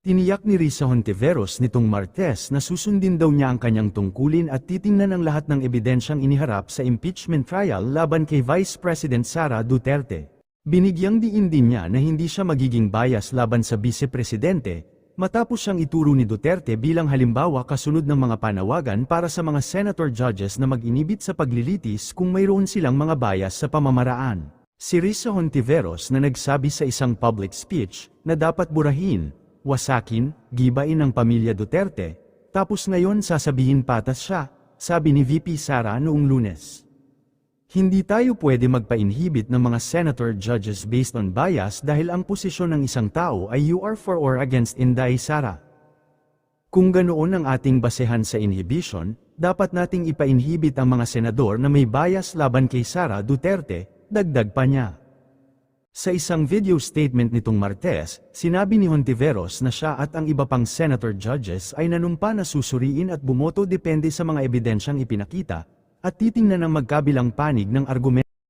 Tiniyak ni Risa Hontiveros nitong Martes na susundin daw niya ang kanyang tungkulin at titingnan ang lahat ng ebidensyang iniharap sa impeachment trial laban kay Vice President Sara Duterte. Binigyang diin din niya na hindi siya magiging bias laban sa Vice-Presidente, matapos siyang ituro ni Duterte bilang halimbawa kasunod ng mga panawagan para sa mga senator judges na mag-inibit sa paglilitis kung mayroon silang mga bias sa pamamaraan. Si Risa Hontiveros na nagsabi sa isang public speech na dapat burahin, wasakin, gibain ang pamilya Duterte, tapos ngayon sasabihin patas siya, sabi ni VP Sara noong Lunes. Hindi tayo pwede magpa-inhibit ng mga senator judges based on bias dahil ang posisyon ng isang tao ay you are for or against Inday Sara. Kung ganoon ang ating basehan sa inhibition, dapat nating ipa-inhibit ang mga senador na may bias laban kay Sara Duterte, dagdag pa niya. Sa isang video statement nitong Martes, sinabi ni Hontiveros na siya at ang iba pang senator judges ay nanumpa na susuriin at bumoto depende sa mga ebidensyang ipinakita, at titingnan ang magkabilang panig ng argumento.